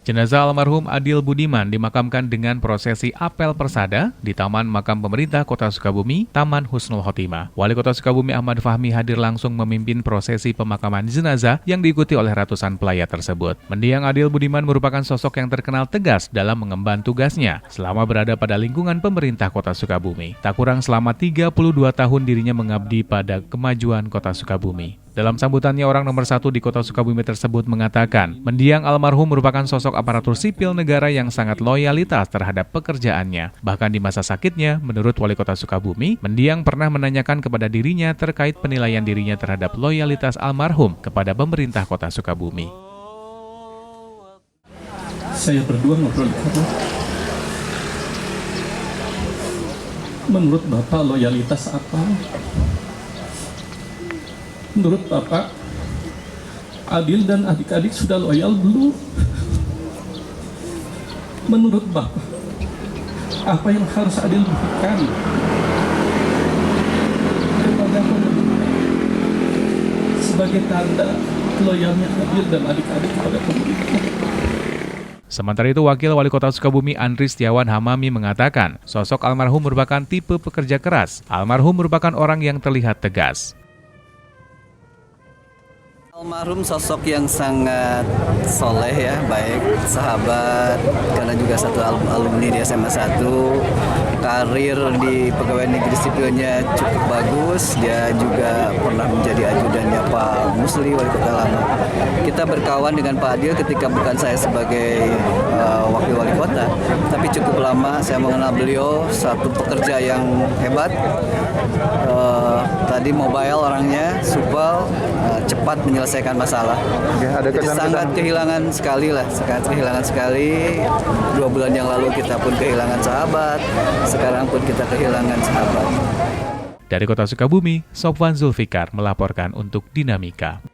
Jenazah almarhum Adil Budiman dimakamkan dengan prosesi apel persada di Taman Makam Pemerintah Kota Sukabumi, Taman Husnul Khotimah. Wali Kota Sukabumi Ahmad Fahmi hadir langsung memimpin prosesi pemakaman jenazah yang diikuti oleh ratusan pelayat tersebut. Mendiang Adil Budiman merupakan sosok yang terkenal tegas dalam mengemban tugasnya selama berada pada lingkungan pemerintah Kota Sukabumi. Tak kurang selama 32 tahun dirinya mengabdi pada kemajuan Kota Sukabumi. Dalam sambutannya, orang nomor 1 di Kota Sukabumi tersebut mengatakan, mendiang almarhum merupakan sosok aparatur sipil negara yang sangat loyalitas terhadap pekerjaannya. Bahkan di masa sakitnya, menurut Wali Kota Sukabumi, mendiang pernah menanyakan kepada dirinya terkait penilaian dirinya terhadap loyalitas almarhum kepada pemerintah Kota Sukabumi. Saya berdua ngobrol. Menurut Bapak loyalitas apa? Menurut Bapak, Adil dan adik-adik sudah loyal belum? Menurut Bapak, apa yang harus Adil berikan kepada pemerintah sebagai tanda loyalnya Adil dan adik-adik kepada pemerintah? Sementara itu, Wakil Wali Kota Sukabumi Andri Setiawan Hamami mengatakan, sosok almarhum merupakan tipe pekerja keras. Almarhum merupakan orang yang terlihat tegas. Almarhum sosok yang sangat soleh ya, baik sahabat, karena juga satu alumni di SMA 1, karir di pegawai negeri sipilnya cukup bagus, dia juga pernah menjadi ajudannya Pak Musli, Wali Kota Lama. Kita berkawan dengan Pak Adil ketika bukan saya sebagai wakil wali kota, tapi cukup lama saya mengenal beliau, satu pekerja yang hebat, tadi mobile orangnya, supel, cepat menyelesaikan masalah. Jadi sangat kehilangan sekali lah, sangat kehilangan sekali. 2 bulan yang lalu kita pun kehilangan sahabat, sekarang pun kita kehilangan sahabat. Dari Kota Sukabumi, Sofwan Zulfikar melaporkan untuk Dinamika.